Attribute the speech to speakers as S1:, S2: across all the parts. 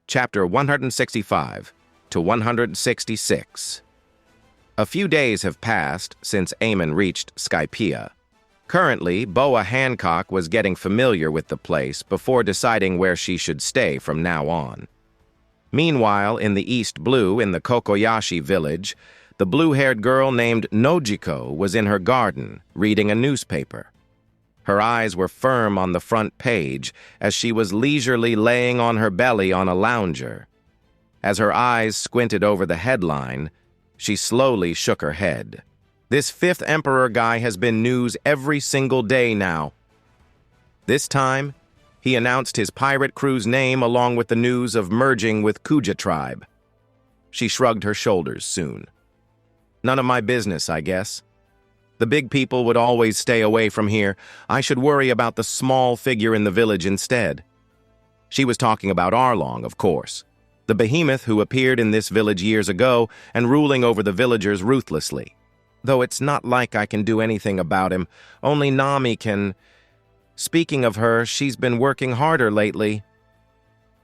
S1: Chapter 165 to 166. A few days have passed since Amon reached Skypea. Currently, Boa Hancock was getting familiar with the place before deciding where she should stay from now on. Meanwhile, in the East Blue, in the Kokoyashi village, the blue-haired girl named Nojiko was in her garden, reading a newspaper. Her eyes were firm on the front page as she was leisurely laying on her belly on a lounger. As her eyes squinted over the headline, she slowly shook her head. This fifth emperor guy has been news every single day now. This time, he announced his pirate crew's name along with the news of merging with Kuja tribe. She shrugged her shoulders soon. None of my business, I guess. The big people would always stay away from here. I should worry about the small figure in the village instead. She was talking about Arlong, of course, the behemoth who appeared in this village years ago and ruling over the villagers ruthlessly. Though it's not like I can do anything about him. Only Nami can. Speaking of her, she's been working harder lately.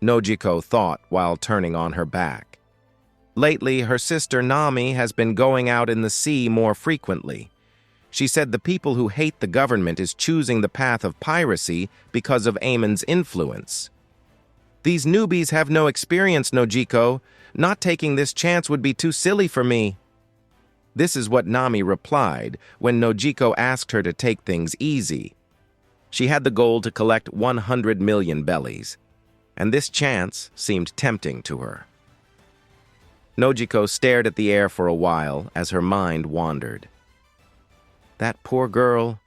S1: Nojiko thought while turning on her back. Lately, her sister Nami has been going out in the sea more frequently. She said the people who hate the government is choosing the path of piracy because of Amon's influence. These newbies have no experience, Nojiko. Not taking this chance would be too silly for me. This is what Nami replied when Nojiko asked her to take things easy. She had the goal to collect 100 million bellies, and this chance seemed tempting to her. Nojiko stared at the air for a while as her mind wandered. That poor girl.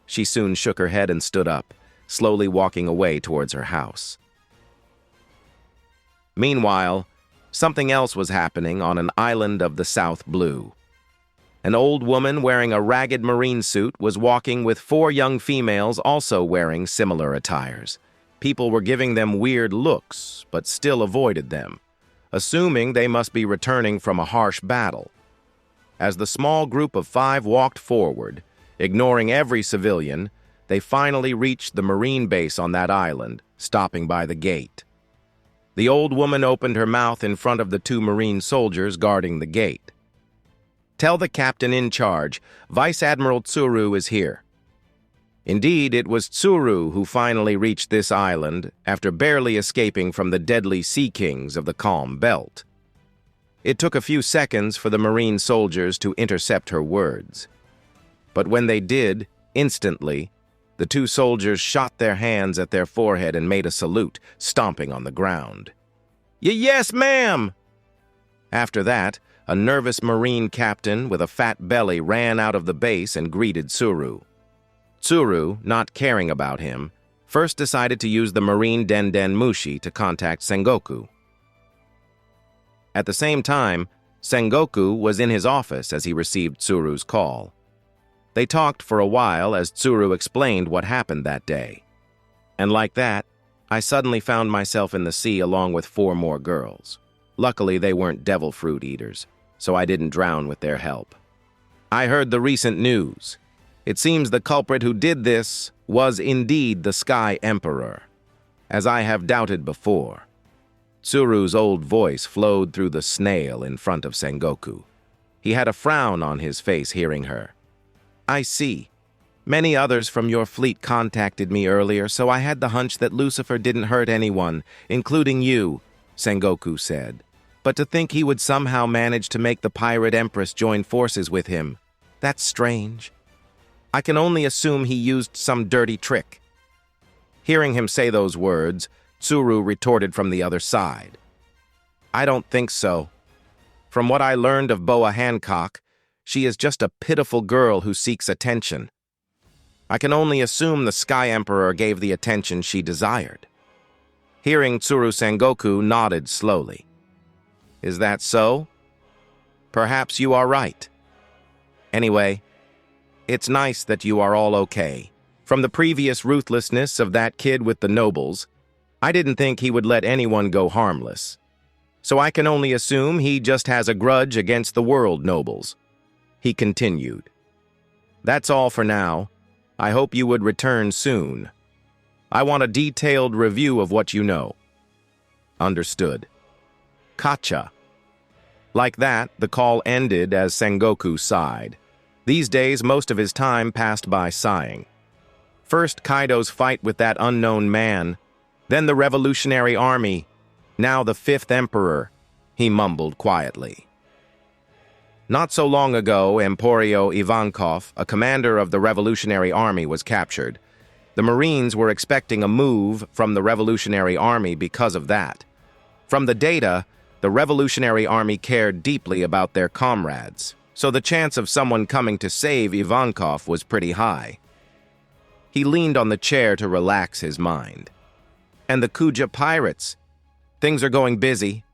S1: She soon shook her head and stood up, slowly walking away towards her house. Meanwhile, something else was happening on an island of the South Blue. An old woman wearing a ragged marine suit was walking with 4 young females also wearing similar attires. People were giving them weird looks, but still avoided them, assuming they must be returning from a harsh battle. As the small group of 5 walked forward, ignoring every civilian, they finally reached the marine base on that island, stopping by the gate. The old woman opened her mouth in front of the 2 marine soldiers guarding the gate. "Tell the captain in charge, Vice Admiral Tsuru is here." Indeed, it was Tsuru who finally reached this island after barely escaping from the deadly sea kings of the Calm Belt. It took a few seconds for the marine soldiers to intercept her words. But when they did, instantly, the 2 soldiers shot their hands at their forehead and made a salute, stomping on the ground. Yes, ma'am!" After that, a nervous marine captain with a fat belly ran out of the base and greeted Tsuru. Tsuru, not caring about him, first decided to use the marine Denden Mushi to contact Sengoku. At the same time, Sengoku was in his office as he received Tsuru's call. They talked for a while as Tsuru explained what happened that day. And like that, I suddenly found myself in the sea along with 4 more girls. Luckily, they weren't devil fruit eaters, so I didn't drown with their help. I heard the recent news. It seems the culprit who did this was indeed the Sky Emperor, as I have doubted before. Tsuru's old voice flowed through the snail in front of Sengoku. He had a frown on his face hearing her. "I see. Many others from your fleet contacted me earlier, so I had the hunch that Lucifer didn't hurt anyone, including you," Sengoku said. "But to think he would somehow manage to make the pirate empress join forces with him, that's strange. I can only assume he used some dirty trick." Hearing him say those words, Tsuru retorted from the other side. "I don't think so. From what I learned of Boa Hancock, she is just a pitiful girl who seeks attention. I can only assume the Sky Emperor gave the attention she desired." Hearing Tsuru, Sengoku nodded slowly. "Is that so? Perhaps you are right. Anyway, it's nice that you are all okay. From the previous ruthlessness of that kid with the nobles, I didn't think he would let anyone go harmless. So I can only assume he just has a grudge against the world nobles." He continued. "That's all for now. I hope you would return soon. I want a detailed review of what you know." Understood. Kacha. Like that, the call ended as Sengoku sighed. These days, most of his time passed by sighing. First Kaido's fight with that unknown man, then the Revolutionary Army, now the Fifth Emperor, he mumbled quietly. Not so long ago, Emporio Ivankov, a commander of the Revolutionary Army, was captured. The Marines were expecting a move from the Revolutionary Army because of that. From the data, the Revolutionary Army cared deeply about their comrades, so the chance of someone coming to save Ivankov was pretty high. He leaned on the chair to relax his mind. And the Kuja pirates. Things are going busy.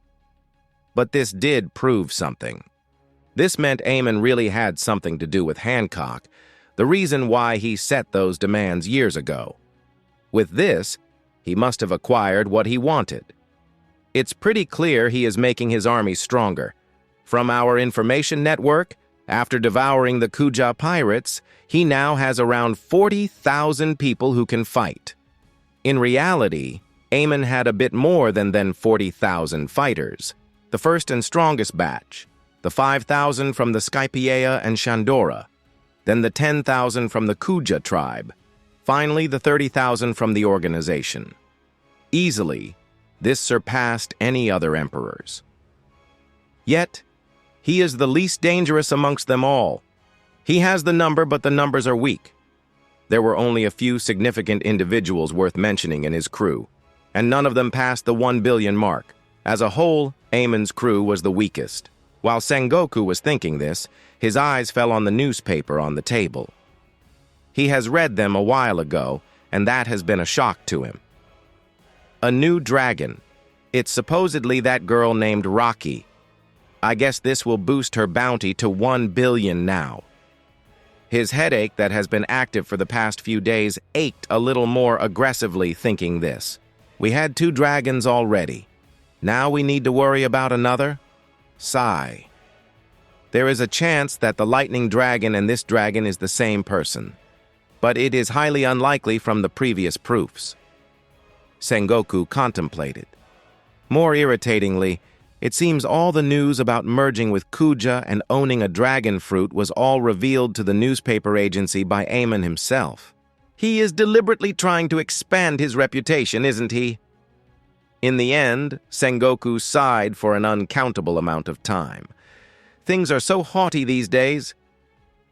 S1: But this did prove something. This meant Amon really had something to do with Hancock, the reason why he set those demands years ago. With this, he must have acquired what he wanted. It's pretty clear he is making his army stronger. From our information network, after devouring the Kuja pirates, he now has around 40,000 people who can fight. In reality, Amon had a bit more than 40,000 fighters. The first and strongest batch, the 5,000 from the Skypiean and Shandora, then the 10,000 from the Kuja tribe, finally the 30,000 from the organization. Easily, this surpassed any other emperors. Yet, he is the least dangerous amongst them all. He has the number, but the numbers are weak. There were only a few significant individuals worth mentioning in his crew, and none of them passed the 1 billion mark. As a whole, Amon's crew was the weakest. While Sengoku was thinking this, his eyes fell on the newspaper on the table. He has read them a while ago, and that has been a shock to him. A new dragon. It's supposedly that girl named Rocky. I guess this will boost her bounty to 1 billion now. His headache that has been active for the past few days ached a little more aggressively thinking this. We had 2 dragons already. Now we need to worry about another? Sigh. There is a chance that the lightning dragon and this dragon is the same person, but it is highly unlikely from the previous proofs. Sengoku contemplated. More irritatingly, it seems all the news about merging with Kuja and owning a dragon fruit was all revealed to the newspaper agency by Amon himself. He is deliberately trying to expand his reputation, isn't he? In the end, Sengoku sighed for an uncountable amount of time. Things are so haughty these days.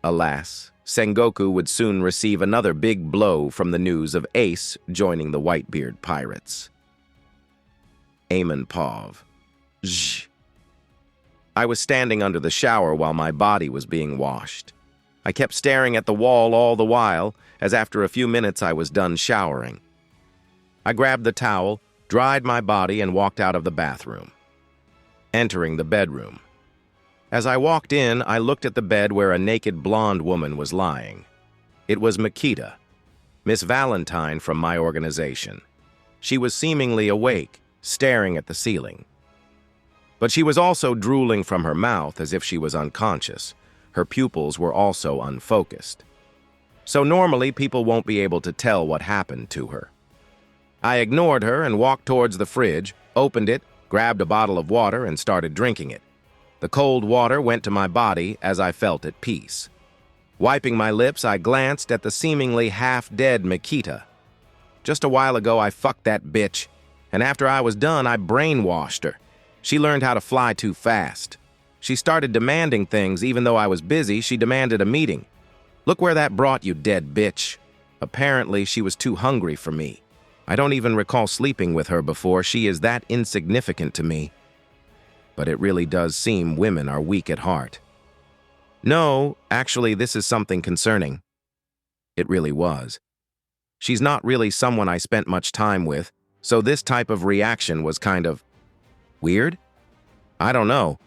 S1: Alas, Sengoku would soon receive another big blow from the news of Ace joining the Whitebeard pirates. Amon Pov. Zh. I was standing under the shower while my body was being washed. I kept staring at the wall all the while, as after a few minutes I was done showering. I grabbed the towel, dried my body, and walked out of the bathroom. Entering the bedroom. As I walked in, I looked at the bed where a naked blonde woman was lying. It was Makita, Miss Valentine from my organization. She was seemingly awake, staring at the ceiling. But she was also drooling from her mouth as if she was unconscious. Her pupils were also unfocused. So normally people won't be able to tell what happened to her. I ignored her and walked towards the fridge, opened it, grabbed a bottle of water, and started drinking it. The cold water went to my body as I felt at peace. Wiping my lips, I glanced at the seemingly half-dead Makita. Just a while ago, I fucked that bitch, and after I was done, I brainwashed her. She learned how to fly too fast. She started demanding things. Even though I was busy, she demanded a meeting. Look where that brought you, dead bitch. Apparently, she was too hungry for me. I don't even recall sleeping with her before. She is that insignificant to me. But it really does seem women are weak at heart. No, actually, this is something concerning. It really was. She's not really someone I spent much time with, so this type of reaction was kind of weird? I don't know.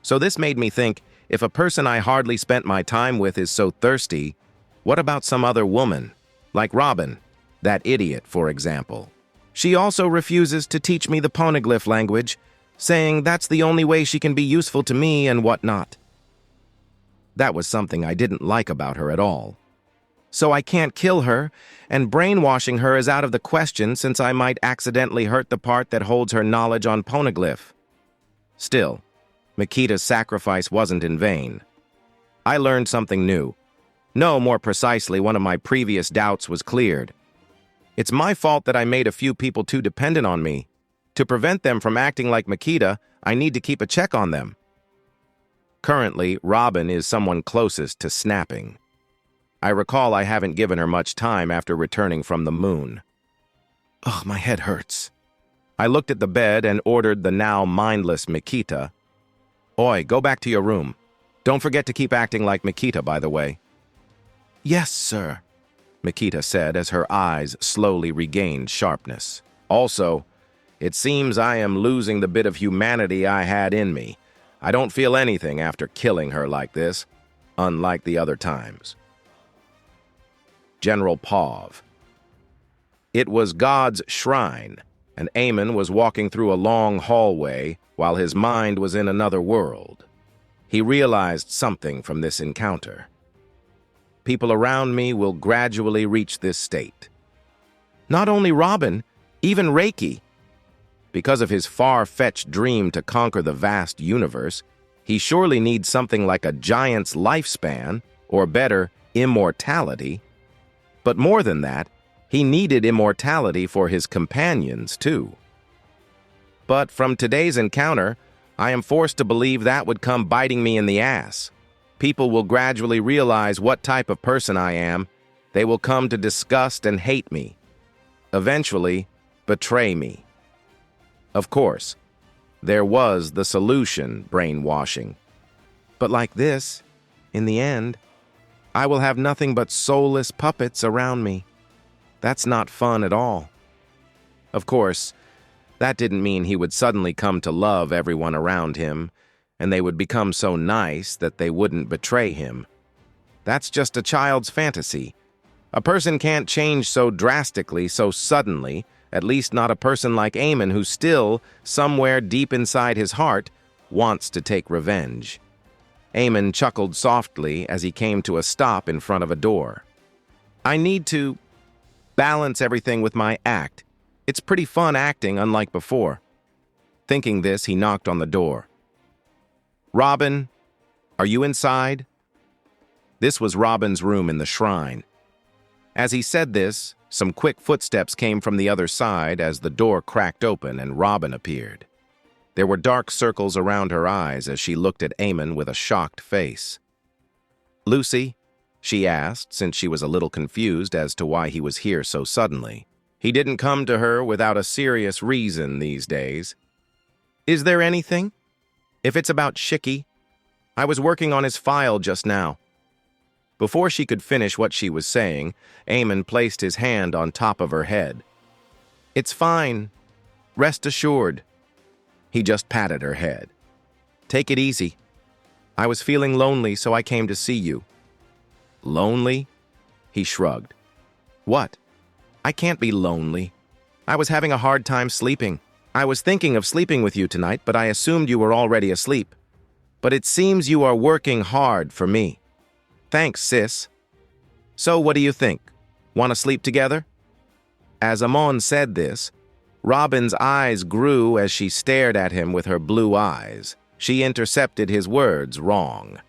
S1: So this made me think, if a person I hardly spent my time with is so thirsty, what about some other woman? Like Robin, that idiot, for example. She also refuses to teach me the poneglyph language, saying that's the only way she can be useful to me and whatnot. That was something I didn't like about her at all. so I can't kill her, and brainwashing her is out of the question since I might accidentally hurt the part that holds her knowledge on poneglyph. Still, Mikita's sacrifice wasn't in vain. I learned something new. No, more precisely, one of my previous doubts was cleared. It's my fault that I made a few people too dependent on me. To prevent them from acting like Mikita, I need to keep a check on them. Currently, Robin is someone closest to snapping. I recall I haven't given her much time after returning from the moon. Ugh, my head hurts. I looked at the bed and ordered the now mindless Mikita. Oi, go back to your room. Don't forget to keep acting like Mikita, by the way. Yes, sir, Mikita said as her eyes slowly regained sharpness. Also, it seems I am losing the bit of humanity I had in me. I don't feel anything after killing her like this, unlike the other times. General Pav. It was God's shrine, and Amon was walking through a long hallway while his mind was in another world. He realized something from this encounter. People around me will gradually reach this state. Not only Robin, even Reiki. Because of his far-fetched dream to conquer the vast universe, he surely needs something like a giant's lifespan, or better, immortality. But more than that, he needed immortality for his companions, too. But from today's encounter, I am forced to believe that would come biting me in the ass. People will gradually realize what type of person I am. They will come to disgust and hate me. Eventually, betray me. Of course, there was the solution, brainwashing. But like this, in the end, I will have nothing but soulless puppets around me. That's not fun at all. Of course, that didn't mean he would suddenly come to love everyone around him, and they would become so nice that they wouldn't betray him. That's just a child's fantasy. A person can't change so drastically, so suddenly, at least not a person like Amon who still, somewhere deep inside his heart, wants to take revenge. Amon chuckled softly as he came to a stop in front of a door. I need to balance everything with my act. It's pretty fun acting, unlike before. Thinking this, he knocked on the door. Robin, are you inside? This was Robin's room in the shrine. As he said this, some quick footsteps came from the other side as the door cracked open and Robin appeared. There were dark circles around her eyes as she looked at Amon with a shocked face. Lucy, she asked, since she was a little confused as to why he was here so suddenly. He didn't come to her without a serious reason these days. Is there anything? If it's about Shiki, I was working on his file just now. Before she could finish what she was saying, Amon placed his hand on top of her head. It's fine. Rest assured. He just patted her head. Take it easy. I was feeling lonely, so I came to see you. Lonely? He shrugged. What? I can't be lonely. I was having a hard time sleeping. I was thinking of sleeping with you tonight, but I assumed you were already asleep. But it seems you are working hard for me. Thanks, sis. So what do you think? Want to sleep together? As Amon said this, Robin's eyes grew as she stared at him with her blue eyes. She intercepted his words wrong.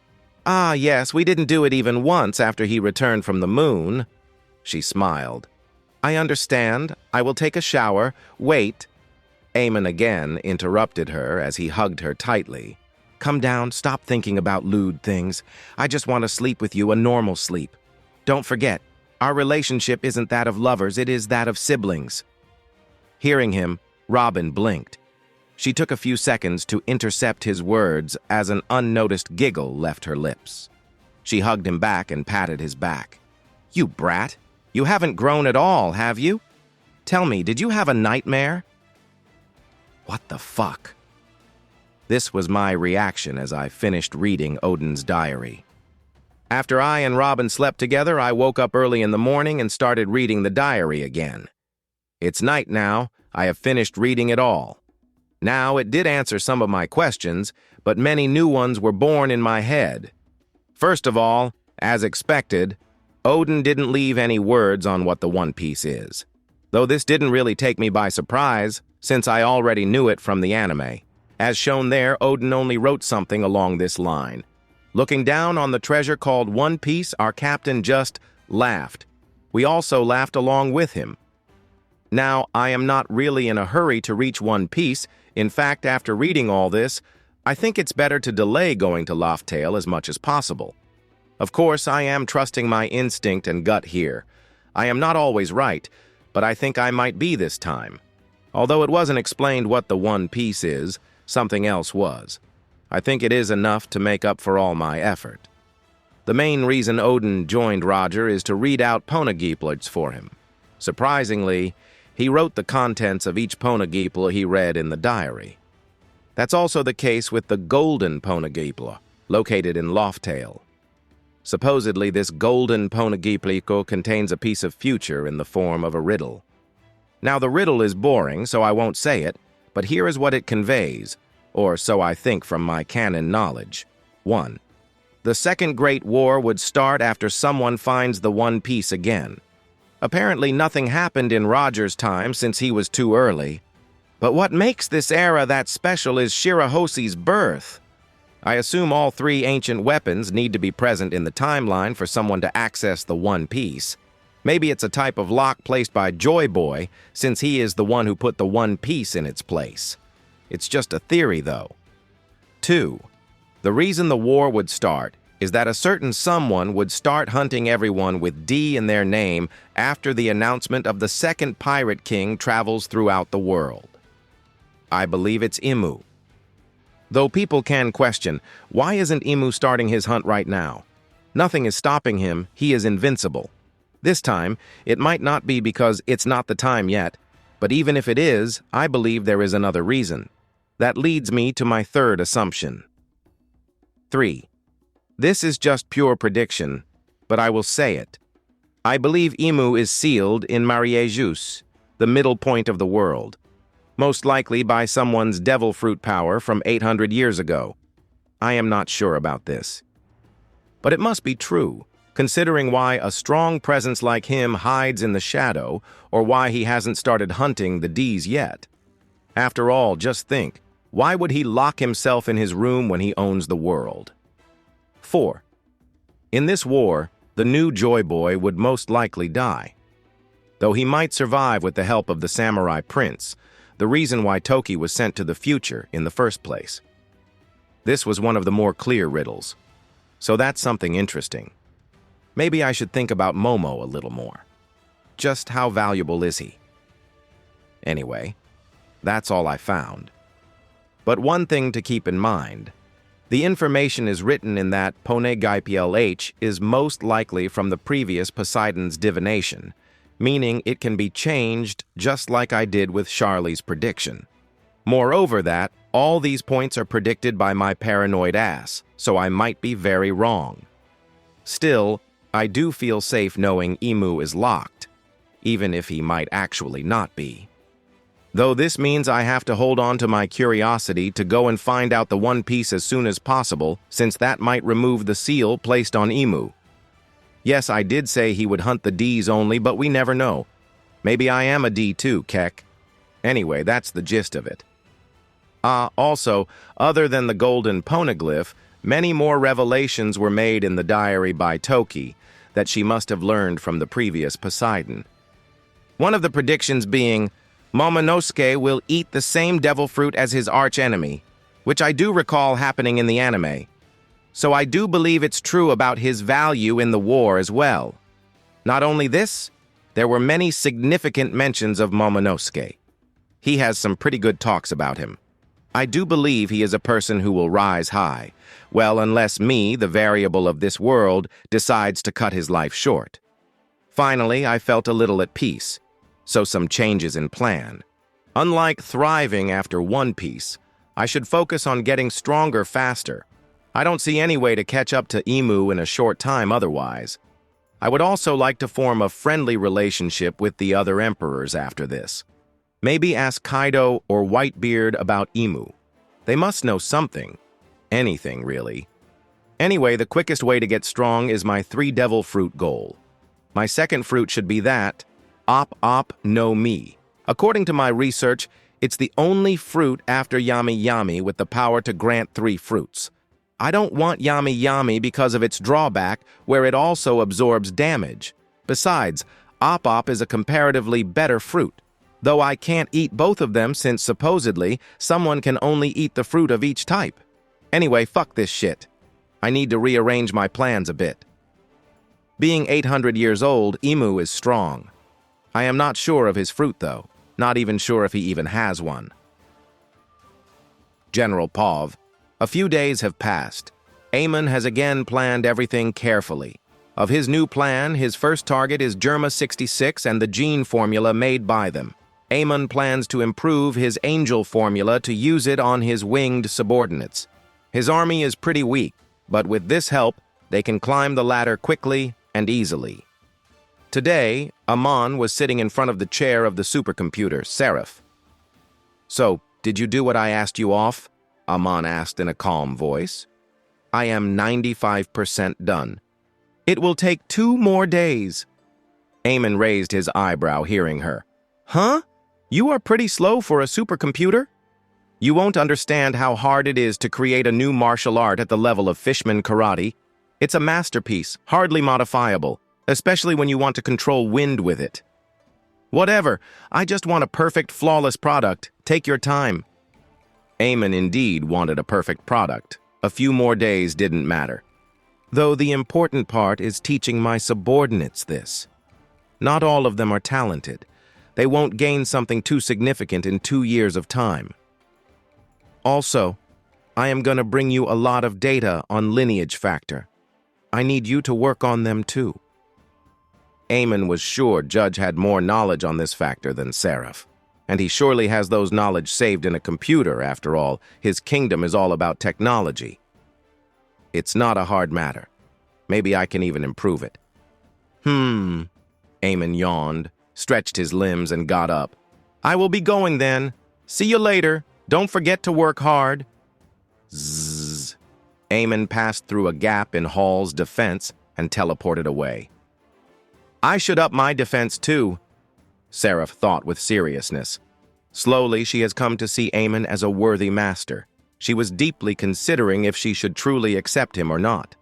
S1: Ah, yes, we didn't do it even once after he returned from the moon. She smiled. I understand. I will take a shower. Wait. Amon again interrupted her as he hugged her tightly. Come down, stop thinking about lewd things. I just want to sleep with you, a normal sleep. Don't forget, our relationship isn't that of lovers, it is that of siblings. Hearing him, Robin blinked. She took a few seconds to intercept his words as an unnoticed giggle left her lips. She hugged him back and patted his back. You brat, you haven't grown at all, have you? Tell me, did you have a nightmare? What the fuck? This was my reaction as I finished reading Odin's diary. After I and Robin slept together, I woke up early in the morning and started reading the diary again. It's night now. I have finished reading it all. Now, it did answer some of my questions, but many new ones were born in my head. First of all, as expected, Odin didn't leave any words on what the One Piece is, though this didn't really take me by surprise, since I already knew it from the anime. As shown there, Odin only wrote something along this line. Looking down on the treasure called One Piece, our captain just laughed. We also laughed along with him. Now, I am not really in a hurry to reach One Piece. In fact, after reading all this, I think it's better to delay going to Loftail as much as possible. Of course, I am trusting my instinct and gut here. I am not always right, but I think I might be this time. Although it wasn't explained what the One Piece is, something else was. I think it is enough to make up for all my effort. The main reason Odin joined Roger is to read out Poneglyphs for him. Surprisingly, he wrote the contents of each Poneglyph he read in the diary. That's also the case with the Golden Poneglyph, located in Loftail. Supposedly, this Golden Poneglyph contains a piece of future in the form of a riddle. Now, the riddle is boring, so I won't say it, but here is what it conveys, or so I think from my canon knowledge. 1. The Second Great War would start after someone finds the One Piece again. Apparently nothing happened in Roger's time since he was too early. But what makes this era that special is Shirahosi's birth. I assume all three ancient weapons need to be present in the timeline for someone to access the One Piece. Maybe it's a type of lock placed by Joy Boy, since he is the one who put the One Piece in its place. It's just a theory, though. 2. The reason the war would start is that a certain someone would start hunting everyone with D in their name after the announcement of the second Pirate King travels throughout the world. I believe it's Imu. Though people can question, why isn't Imu starting his hunt right now? Nothing is stopping him, he is invincible. This time, it might not be because it's not the time yet, but even if it is, I believe there is another reason. That leads me to my third assumption. 3. This is just pure prediction, but I will say it. I believe Imu is sealed in Mariejus, the middle point of the world, most likely by someone's devil fruit power from 800 years ago. I am not sure about this. But it must be true, considering why a strong presence like him hides in the shadow, or why he hasn't started hunting the D's yet. After all, just think, why would he lock himself in his room when he owns the world? 4. In this war, the new Joy Boy would most likely die. Though he might survive with the help of the samurai prince, the reason why Toki was sent to the future in the first place. This was one of the more clear riddles. So that's something interesting. Maybe I should think about Momo a little more. Just how valuable is he? Anyway, that's all I found. But one thing to keep in mind, the information is written in that Poneglyph is most likely from the previous Poseidon's divination, meaning it can be changed just like I did with Charlie's prediction. Moreover that, all these points are predicted by my paranoid ass, so I might be very wrong. Still, I do feel safe knowing Imu is locked, even if he might actually not be. Though this means I have to hold on to my curiosity to go and find out the One Piece as soon as possible, since that might remove the seal placed on Imu. Yes, I did say he would hunt the D's only, but we never know. Maybe I am a D too, Keck. Anyway, that's the gist of it. Also, other than the Golden Poneglyph, many more revelations were made in the diary by Toki that she must have learned from the previous Poseidon. One of the predictions being, Momonosuke will eat the same devil fruit as his archenemy, which I do recall happening in the anime. So I do believe it's true about his value in the war as well. Not only this, there were many significant mentions of Momonosuke. He has some pretty good talks about him. I do believe he is a person who will rise high, well, unless me, the variable of this world, decides to cut his life short. Finally, I felt a little at peace, so some changes in plan. Unlike thriving after One Piece, I should focus on getting stronger faster. I don't see any way to catch up to Imu in a short time otherwise. I would also like to form a friendly relationship with the other emperors after this. Maybe ask Kaido or Whitebeard about Imu. They must know something. Anything, really. Anyway, the quickest way to get strong is my 3 devil fruit goal. My second fruit should be that. Op no mi. According to my research, it's the only fruit after yami yami with the power to grant 3 fruits. I don't want yami yami because of its drawback, where it also absorbs damage. Besides, op is a comparatively better fruit, though I can't eat both of them since supposedly someone can only eat the fruit of each type. Anyway, fuck this shit. I need to rearrange my plans a bit. Being 800 years old, Emu is strong. I am not sure of his fruit, though. Not even sure if he even has one. General Pov. A few days have passed. Amon has again planned everything carefully. Of his new plan, his first target is Germa 66 and the gene formula made by them. Amon plans to improve his angel formula to use it on his winged subordinates. His army is pretty weak, but with this help, they can climb the ladder quickly and easily. Today, Amon was sitting in front of the chair of the supercomputer, Seraph. "So, did you do what I asked you off?" Amon asked in a calm voice. "I am 95% done. It will take 2 more days." Amon raised his eyebrow, hearing her. "Huh? You are pretty slow for a supercomputer? You won't understand how hard it is to create a new martial art at the level of Fishman Karate. It's a masterpiece, hardly modifiable, especially when you want to control wind with it." "Whatever, I just want a perfect, flawless product. Take your time." Amon indeed wanted a perfect product. A few more days didn't matter. Though the important part is teaching my subordinates this. Not all of them are talented. They won't gain something too significant in 2 years of time. Also, I am going to bring you a lot of data on lineage factor. I need you to work on them too. Amon was sure Judge had more knowledge on this factor than Seraph. And he surely has those knowledge saved in a computer, after all. His kingdom is all about technology. It's not a hard matter. Maybe I can even improve it. Amon yawned, stretched his limbs, and got up. "I will be going then. See you later. Don't forget to work hard." Zzz. Amon passed through a gap in Hall's defense and teleported away. "I should up my defense too," Seraph thought with seriousness. Slowly, she has come to see Amon as a worthy master. She was deeply considering if she should truly accept him or not.